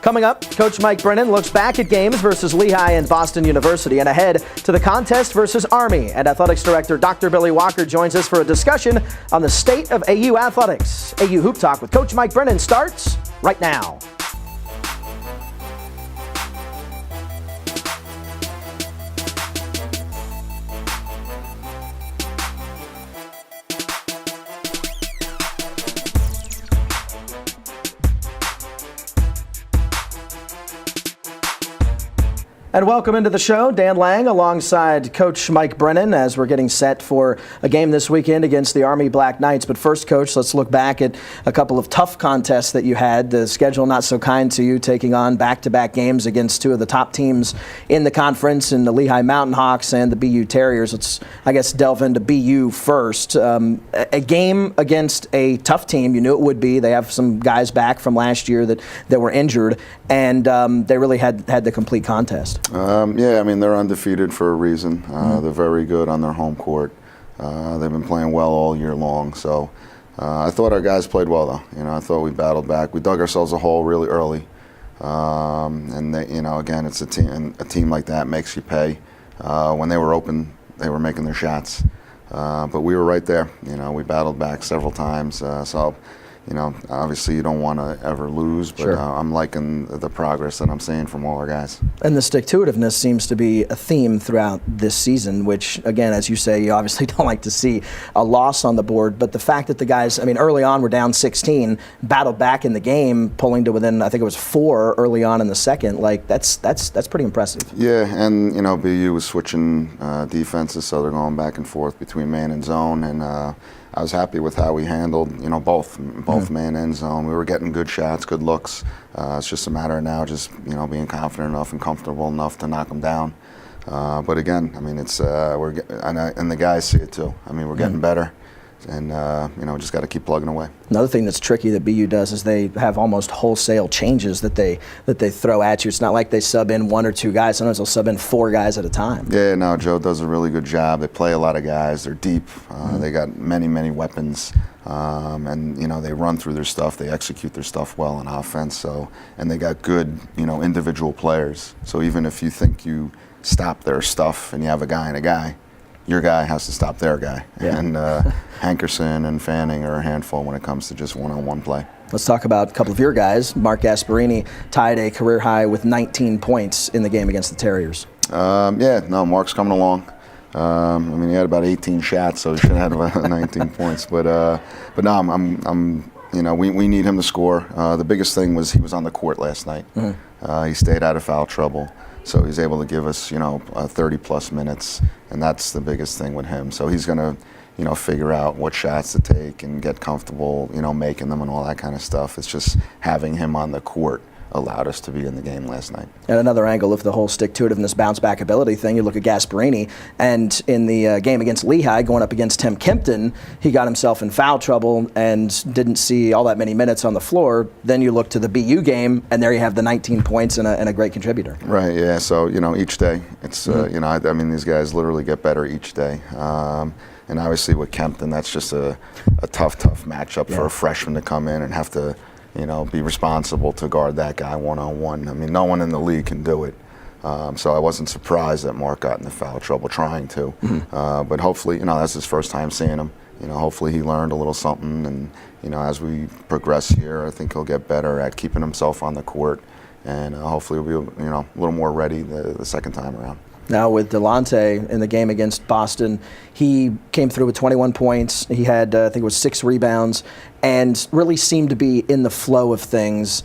Coming up, Coach Mike Brennan looks back at games versus Lehigh and Boston University and ahead to the contest versus Army. And Athletics Director Dr. Billy Walker joins us for a discussion on the state of AU athletics. AU Hoop Talk with Coach Mike Brennan starts right now. And welcome into the show, Dan Laing alongside Coach Mike Brennan as we're getting set for a game this weekend against the Army Black Knights. But first, Coach, let's look back at a couple of tough contests that you had. The schedule not so kind to you, taking on back-to-back games against two of the top teams in the conference, in the Lehigh Mountain Hawks and the BU Terriers. Let's, I guess, delve into BU first. A game against a tough team, you knew it would be. They have some guys back from last year that were injured, and they really had the complete contest. Yeah, I mean, they're undefeated for a reason. They're very good on their home court. They've been playing well all year long. So I thought our guys played well, though. I thought we battled back. We dug ourselves a hole really early. And they, again, it's a team like that makes you pay. When they were open, they were making their shots. But we were right there. We battled back several times. So obviously you don't want to ever lose, but sure. I'm liking the progress that I'm seeing from all our guys. And the stick-to-itiveness seems to be a theme throughout this season, which, again, as you say, you obviously don't like to see a loss on the board, but the fact that the guys, early on we're down 16, battled back in the game, pulling to within, I think it was 4 early on in the second, that's pretty impressive. Yeah, and, BU was switching defenses, so they're going back and forth between man and zone, and I was happy with how we handled, both man and zone. We were getting good shots, good looks. It's just a matter of now just, being confident enough and comfortable enough to knock them down. But again, it's and the guys see it too. We're getting better, and just got to keep plugging away. Another thing that's tricky that BU does is they have almost wholesale changes that they throw at you. It's not like they sub in 1 or 2 guys. Sometimes they'll sub in 4 guys at a time. Yeah, no, Joe does a really good job. They play a lot of guys. They're deep. They got many weapons, and they run through their stuff. They execute their stuff well on offense. So, and they got good individual players. So even if you think you stop their stuff and you have a guy and a guy, your guy has to stop their guy. Yeah. And Hankerson and Fanning are a handful when it comes to just one-on-one play. Let's talk about a couple of your guys. Mark Gasparini tied a career high with 19 points in the game against the Terriers. Mark's coming along. He had about 18 shots, so he should have had about 19 points. But no, we need him to score. The biggest thing was he was on the court last night. He stayed out of foul trouble. So he's able to give us, 30-plus minutes, and that's the biggest thing with him. So he's going to, figure out what shots to take and get comfortable, making them and all that kind of stuff. It's just having him on the court allowed us to be in the game last night. And another angle of the whole stick-to-itiveness, bounce-back ability thing, you look at Gasparini, and in the game against Lehigh, going up against Tim Kempton, he got himself in foul trouble and didn't see all that many minutes on the floor. Then you look to the BU game, and there you have the 19 points and a great contributor. Right, yeah, so, each day, it's, these guys literally get better each day. And obviously with Kempton, that's just a tough matchup for a freshman to come in and have to be responsible to guard that guy one-on-one. No one in the league can do it. So I wasn't surprised that Mark got into foul trouble trying to. But hopefully, that's his first time seeing him. Hopefully he learned a little something. And, as we progress here, I think he'll get better at keeping himself on the court. And hopefully he'll be, a little more ready the second time around. Now with Delonte in the game against Boston, he came through with 21 points. He had, I think it was 6 rebounds, and really seemed to be in the flow of things.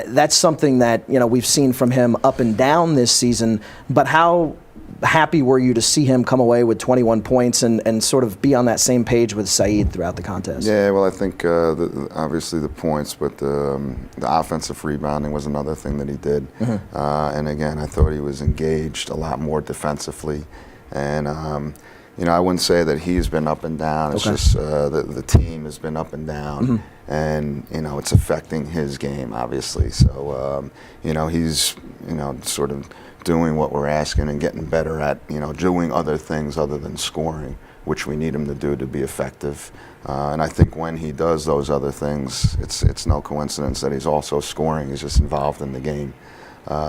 That's something that, we've seen from him up and down this season, but how happy were you to see him come away with 21 points and sort of be on that same page with Saeed throughout the contest? Yeah, well, I think obviously the points, but the offensive rebounding was another thing that he did. And again, I thought he was engaged a lot more defensively. And, I wouldn't say that he's been up and down. It's just the team has been up and down. And, it's affecting his game, obviously. So, he's, sort of doing what we're asking and getting better at, doing other things other than scoring. which we need him to do to be effective. And I think when he does those other things, it's no coincidence that he's also scoring. He's just involved in the game.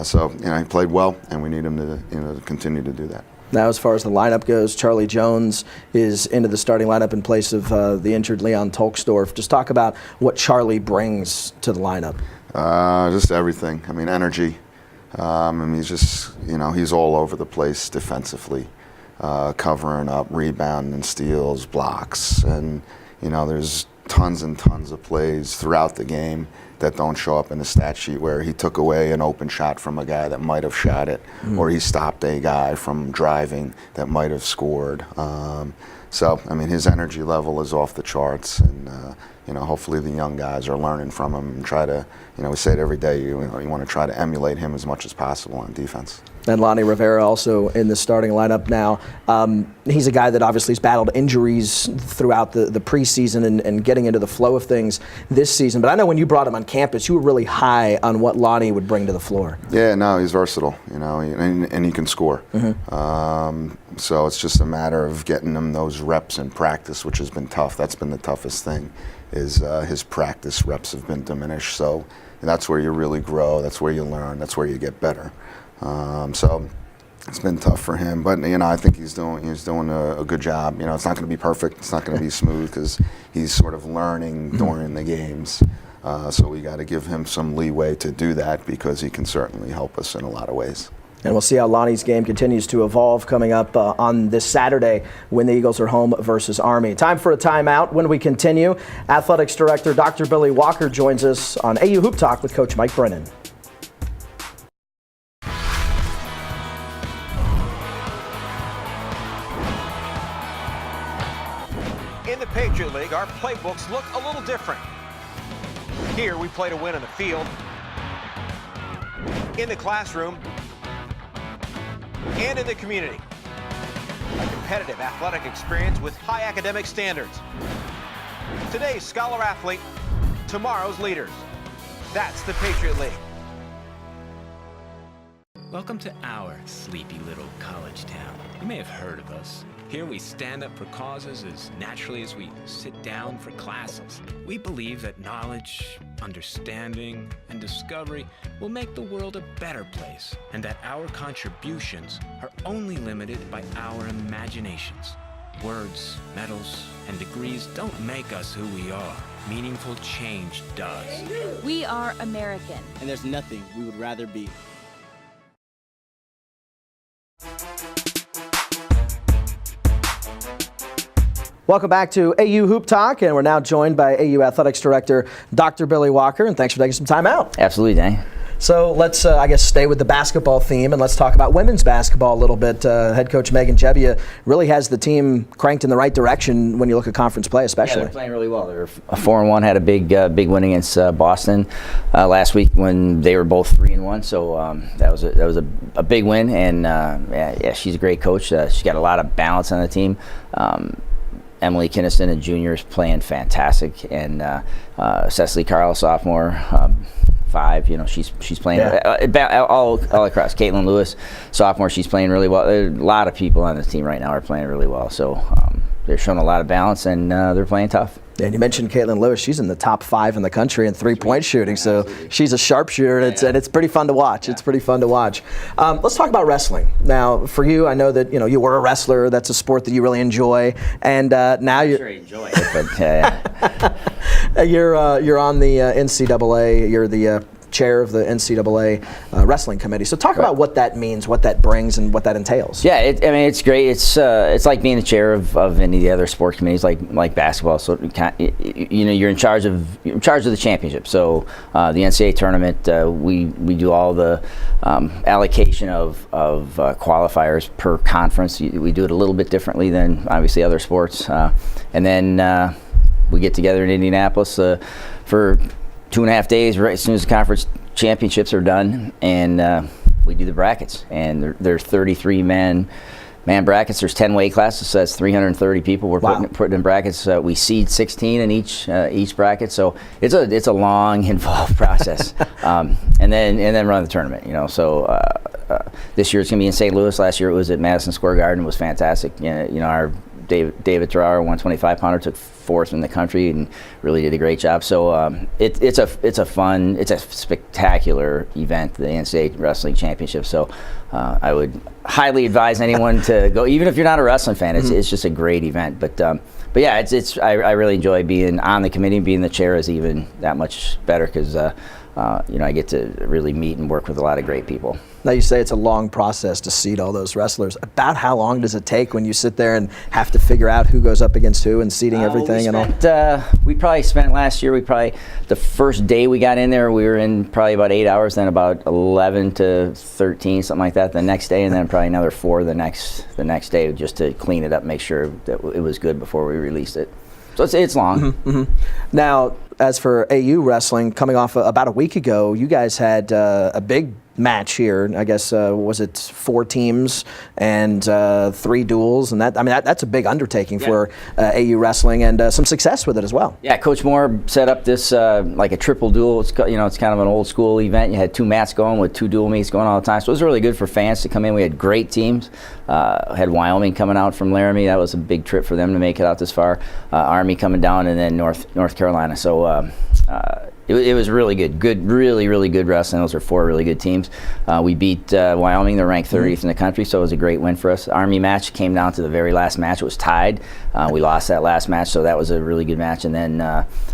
So he played well, and we need him to continue to do that. Now, as far as the lineup goes, Charlie Jones is into the starting lineup in place of the injured Leon Tolksdorf. Just talk about what Charlie brings to the lineup. Just everything. I mean, energy. He's just, he's all over the place defensively, covering up, rebounding, steals, blocks, and there's tons and tons of plays throughout the game that don't show up in the stat sheet where he took away an open shot from a guy that might have shot it, or he stopped a guy from driving that might have scored. So, his energy level is off the charts, and hopefully the young guys are learning from him and try to, we say it every day, you want to try to emulate him as much as possible on defense. And Lonnie Rivera also in the starting lineup now. He's a guy that obviously has battled injuries throughout the preseason and getting into the flow of things this season. But I know when you brought him on campus, you were really high on what Lonnie would bring to the floor. Yeah, no, he's versatile, and he can score. So it's just a matter of getting him those reps in practice, which has been tough. That's been the toughest thing, is his practice reps have been diminished. So that's where you really grow. That's where you learn. That's where you get better. So it's been tough for him, but I think he's doing a good job. It's not going to be perfect. It's not going to be smooth because he's sort of learning during the games. So we got to give him some leeway to do that because he can certainly help us in a lot of ways. And we'll see how Lonnie's game continues to evolve coming up on this Saturday when the Eagles are home versus Army. Time for a timeout. When we continue, Athletics Director Dr. Billy Walker joins us on AU Hoop Talk with Coach Mike Brennan. In the Patriot League, our playbooks look a little different. Here, we play to win on the field, in the classroom, and in the community. A competitive athletic experience with high academic standards. Today's scholar athlete, tomorrow's leaders. That's the Patriot League. Welcome to our sleepy little college town. You may have heard of us. Here we stand up for causes as naturally as we sit down for classes. We believe that knowledge, understanding, and discovery will make the world a better place, and that our contributions are only limited by our imaginations. Words, medals, and degrees don't make us who we are. Meaningful change does. We are American. And there's nothing we would rather be. Welcome back to AU Hoop Talk, and we're now joined by AU Athletics Director Dr. Billy Walker, and thanks for taking some time out. Absolutely, Dan. So let's, stay with the basketball theme, and let's talk about women's basketball a little bit. Head coach Megan Jebbia really has the team cranked in the right direction when you look at conference play, especially. Yeah, they're playing really well. They're 4-1, had a big win against Boston last week when they were both 3-1. So that was a big win, and she's a great coach. She's got a lot of balance on the team. Emily Kinnison, a junior, is playing fantastic, and Cecily Carl, sophomore, 5. She's playing all across. Caitlin Lewis, sophomore, she's playing really well. There are a lot of people on the team right now are playing really well. So they're showing a lot of balance, and they're playing tough. And you mentioned Caitlin Lewis. She's in the top 5 in the country in three-point shooting, so she's a sharpshooter, and it's pretty fun to watch. It's pretty fun to watch. Let's talk about wrestling. Now, for you, I know that you were a wrestler. That's a sport that you really enjoy, and now you're. Sure, enjoy it, but you're on the NCAA. You're the chair of the NCAA wrestling committee. So talk about what that means, what that brings, and what that entails. Yeah, it's great. It's like being the chair of any of the other sport committees, like basketball. So you're in charge of the championship. So the NCAA tournament, we do all the allocation of qualifiers per conference. We do it a little bit differently than obviously other sports, and then we get together in Indianapolis for 2.5 days, right as soon as the conference championships are done, and we do the brackets. And they're 33 man brackets. There's 10 weight classes, so that's 330 people. We're putting in brackets. We seed 16 in each bracket, so it's a long, involved process. And then run the tournament. So this year it's gonna be in St. Louis. Last year it was at Madison Square Garden. It was fantastic. Our David Terrar, 125-pounder, took 4th in the country and really did a great job. So it's a spectacular event, the NCAA Wrestling Championship. So I would highly advise anyone to go, even if you're not a wrestling fan. It's just a great event. But yeah, I really enjoy being on the committee. Being the chair is even that much better because I get to really meet and work with a lot of great people. Now you say it's a long process to seed all those wrestlers. About how long does it take when you sit there and have to figure out who goes up against who and seeding everything and all? We probably spent last year. The first day we got in there, we were in probably about 8 hours. Then about 11 to 13, something like that, the next day, and then probably another 4 the next day, just to clean it up, make sure that it was good before we released it. So it's long. Now, as for AU wrestling, coming off about a week ago, you guys had a big match here. I guess was it 4 teams and 3 duels, and that's a big undertaking for AU wrestling, and some success with it as well. Yeah, Coach Moore set up this like a triple duel. It's kind of an old school event. You had 2 mats going with 2 dual meets going all the time, so it was really good for fans to come in. We had great teams. Had Wyoming coming out from Laramie. That was a big trip for them to make it out this far. Army coming down, and then North Carolina. So it was really good. Really good wrestling. Those are 4 really good teams. We beat Wyoming. They're ranked 30th in the country, so it was a great win for us. Army match came down to the very last match. It was tied. We lost that last match, so that was a really good match. And then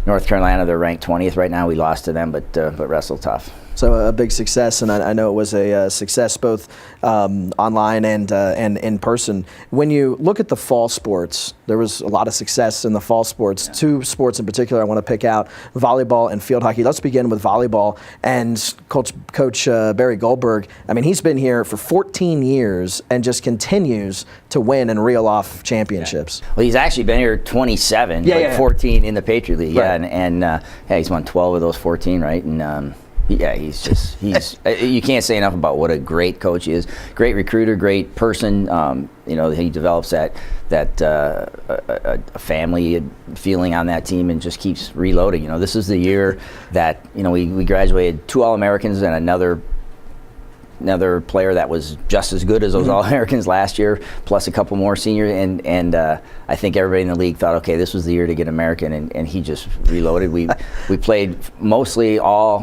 North Carolina, they're ranked 20th right now. We lost to them, but wrestled tough. So a big success, and I know it was a success both online and in person. When you look at the fall sports, there was a lot of success in the fall sports. 2 sports in particular I want to pick out, volleyball and field hockey. Let's begin with volleyball. And Coach Barry Goldberg, he's been here for 14 years and just continues to win and reel off championships. Yeah. Well, he's actually been here 27, 14 in the Patriot League. Right. And he's won 12 of those 14, right? And he's you can't say enough about what a great coach he is. Great recruiter, great person. He develops that family feeling on that team and just keeps reloading. This is the year that we graduated 2 All-Americans and another player that was just as good as those All-Americans last year, plus a couple more seniors, and I think everybody in the league thought, okay, this was the year to get American, and he just reloaded. We played most of all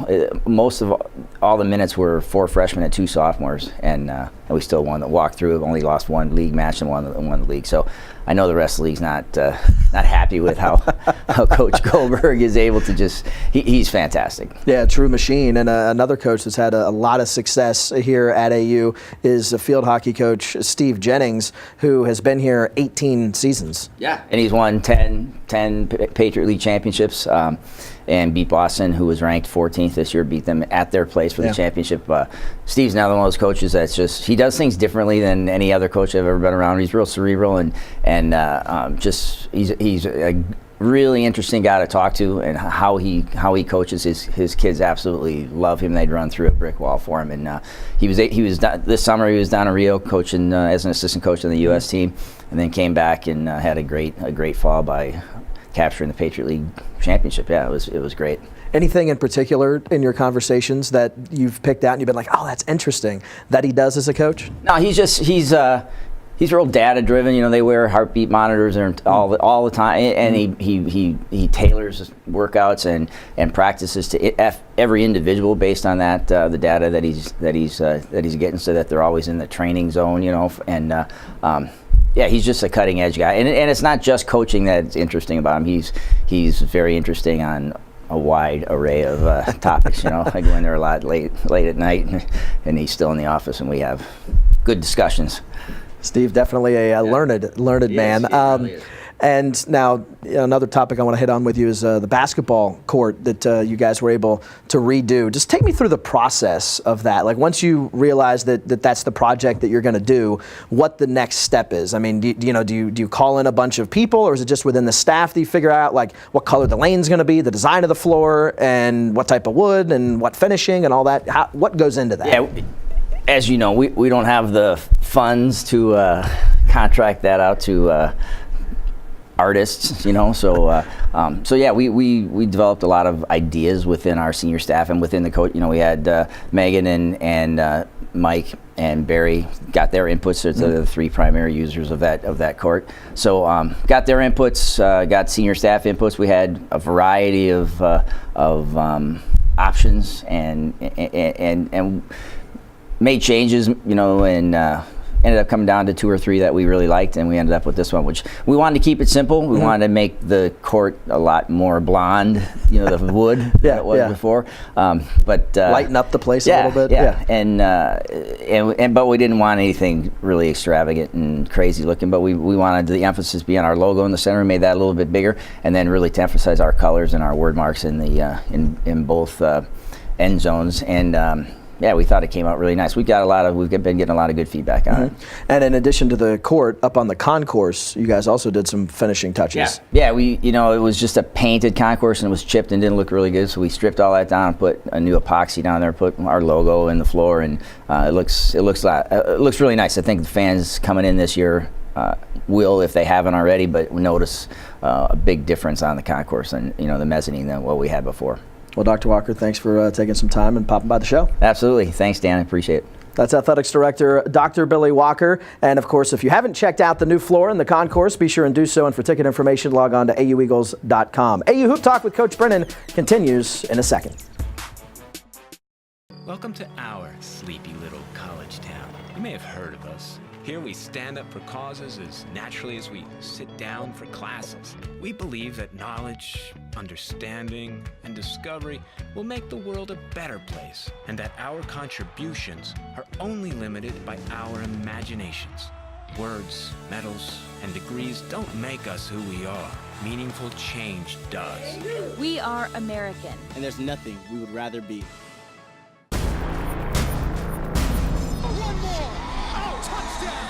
the minutes were 4 freshmen and 2 sophomores, and we still walked through. Only lost 1 league match and won the league. So I know the rest of the league's not happy with how Coach Goldberg is able to he's fantastic. Yeah, true machine. And another coach that's had a lot of success here at AU is field hockey coach Steve Jennings, who has been here 18 seasons. Yeah, and he's won 10 Patriot League championships. And beat Boston, who was ranked 14th this year, beat them at their place for the championship. Steve's another one of those coaches that's he does things differently than any other coach I've ever been around. He's real cerebral and he's a really interesting guy to talk to, and how he coaches his kids absolutely love him. They'd run through a brick wall for him. And he was this summer he was down in Rio coaching as an assistant coach on the U.S. team, and then came back and had a great fall by capturing the Patriot League championship. Yeah, it was great. Anything in particular in your conversations that you've picked out and you've been like, oh, that's interesting, that he does as a coach? No, he's real data driven. They wear heartbeat monitors all the time, and he tailors workouts and practices to every individual based on that the data that he's getting, so that they're always in the training zone. Yeah, he's just a cutting edge guy, and it's not just coaching that's interesting about him. He's very interesting on a wide array of topics. I go in there a lot late at night, and he's still in the office, and we have good discussions. Steve, definitely a learned man. Really is. And now another topic I want to hit on with you is the basketball court that you guys were able to redo. Just take me through the process of that. Like, once you realize that that's the project that you're going to do, what the next step is. Do you call in a bunch of people, or is it just within the staff that you figure out like what color the lane's going to be, the design of the floor, and what type of wood and what finishing and all that? What goes into that? Yeah, as you know, we don't have the funds to contract that out to artists, so yeah, we developed a lot of ideas within our senior staff and within the coach. We had Megan and Mike and Barry got their inputs. They're the three primary users of that court. So got their inputs, got senior staff inputs. We had a variety of options and made changes, and ended up coming down to 2 or 3 that we really liked, and we ended up with this one, which we wanted to keep it simple. We wanted to make the court a lot more blonde, the wood that it was before. But lighten up the place a little bit. Yeah. And but we didn't want anything really extravagant and crazy looking. But we wanted the emphasis be on our logo in the center. We made that a little bit bigger, and then really to emphasize our colors and our word marks in the in both end zones. And yeah, we thought it came out really nice. We've been getting a lot of good feedback on it. And in addition to the court, up on the concourse, you guys also did some finishing touches. Yeah, we it was just a painted concourse and it was chipped and didn't look really good, so we stripped all that down and put a new epoxy down there, put our logo in the floor, and it looks really nice. I think the fans coming in this year will, if they haven't already, but notice a big difference on the concourse and the mezzanine than what we had before. Well, Dr. Walker, thanks for taking some time and popping by the show. Absolutely. Thanks, Dan. I appreciate it. That's Athletics Director Dr. Billy Walker. And, of course, if you haven't checked out the new floor in the concourse, be sure and do so. And for ticket information, log on to aueagles.com. AU Hoop Talk with Coach Brennan continues in a second. Welcome to our sleepy little college town. You may have heard of us. Here we stand up for causes as naturally as we sit down for classes. We believe that knowledge, understanding, and discovery will make the world a better place, and that our contributions are only limited by our imaginations. Words, medals, and degrees don't make us who we are. Meaningful change does. We are American. And there's nothing we would rather be. One more! Oh, touchdown!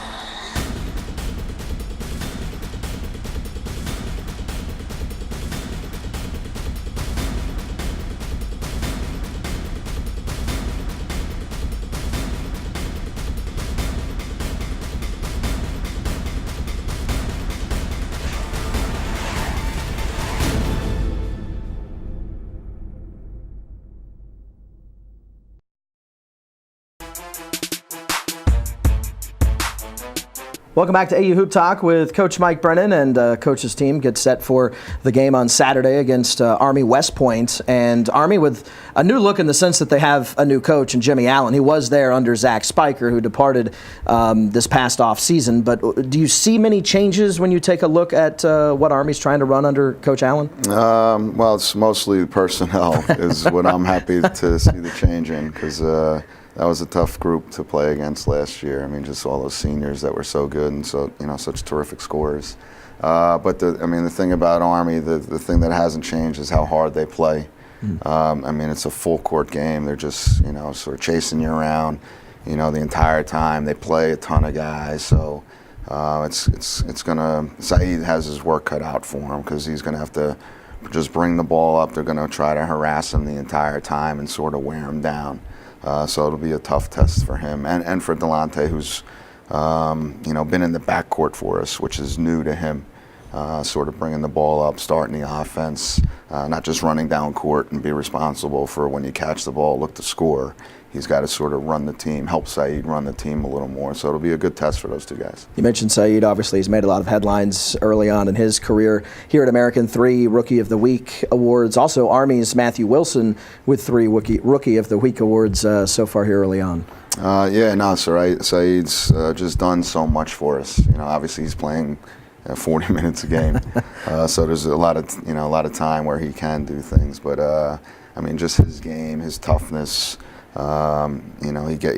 Welcome back to AU Hoop Talk with Coach Mike Brennan, and Coach's team gets set for the game on Saturday against Army West Point. And Army with a new look in the sense that they have a new coach in Jimmy Allen. He was there under Zach Spiker, who departed this past off season. But do you see many changes when you take a look at what Army's trying to run under Coach Allen? Well, it's mostly personnel is what I'm happy to see the change in, because that was a tough group to play against last year. I mean, just all those seniors that were so good and so such terrific scorers. But the thing about Army, the thing that hasn't changed is how hard they play. I mean, it's a full court game. They're just sort of chasing you around, the entire time. They play a ton of guys, so it's gonna. Saeed has his work cut out for him, because he's gonna have to just bring the ball up. They're gonna try to harass him the entire time and sort of wear him down. So it'll be a tough test for him and for Delonte, who's been in the backcourt for us, which is new to him. Sort of bringing the ball up, starting the offense, not just running down court and be responsible for when you catch the ball, look to score. He's got to sort of run the team, help Saeed run the team a little more. So it'll be a good test for those two guys. You mentioned Saeed. Obviously, he's made a lot of headlines early on in his career here at American. 3 Rookie of the Week awards. Also, Army's Matthew Wilson with 3 Rookie of the Week awards so far here early on. Saeed's just done so much for us. Obviously he's playing 40 minutes a game, so there's a lot of time where he can do things. But just his game, his toughness. He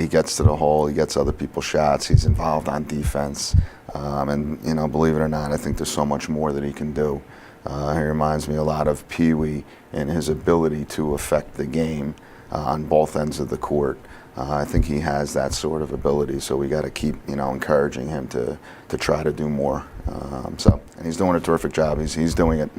gets to the hole, he gets other people's shots, he's involved on defense, and believe it or not, I think there's so much more that he can do. He reminds me a lot of Pee Wee in his ability to affect the game on both ends of the court. I think he has that sort of ability, so we got to keep encouraging him to try to do more. And he's doing a terrific job. He's doing it.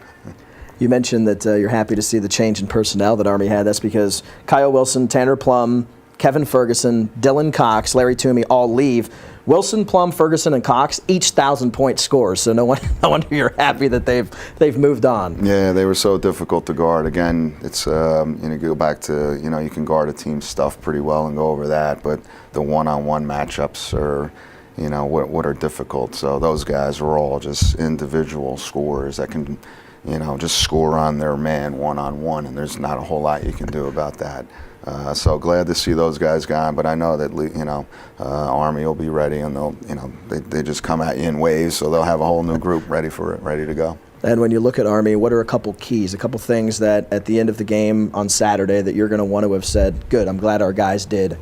You mentioned that you're happy to see the change in personnel that Army had. That's because Kyle Wilson, Tanner Plum, Kevin Ferguson, Dylan Cox, Larry Toomey all leave. Wilson, Plum, Ferguson, and Cox, each 1,000-point scores. So no wonder you're happy that they've moved on. Yeah, they were so difficult to guard. Again, it's go back to you can guard a team's stuff pretty well and go over that, but the one-on-one matchups are what are difficult. So those guys are all just individual scorers that can just score on their man one-on-one, and there's not a whole lot you can do about that. So glad to see those guys gone, but I know that Army will be ready, and they just come at you in waves, so they'll have a whole new group ready to go. And when you look at Army, what are a couple keys, a couple things that at the end of the game on Saturday that you're going to want to have said, good, I'm glad our guys did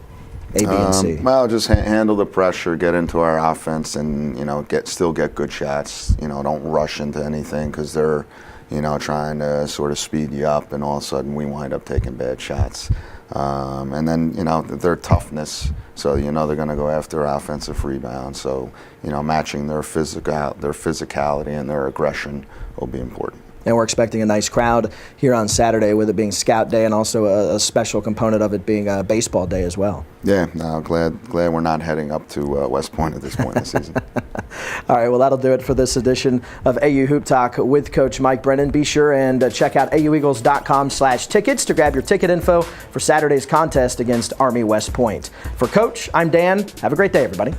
A, B, and C? Well, just handle the pressure, get into our offense, and still get good shots. Don't rush into anything because they're trying to sort of speed you up, and all of a sudden we wind up taking bad shots. And then their toughness, so they're going to go after offensive rebounds. So matching their physicality and their aggression will be important. And we're expecting a nice crowd here on Saturday, with it being Scout Day and also a special component of it being a baseball day as well. Yeah, no, glad we're not heading up to West Point at this point in the season. All right, well, that'll do it for this edition of AU Hoop Talk with Coach Mike Brennan. Be sure and check out aueagles.com/tickets to grab your ticket info for Saturday's contest against Army West Point. For Coach, I'm Dan. Have a great day, everybody.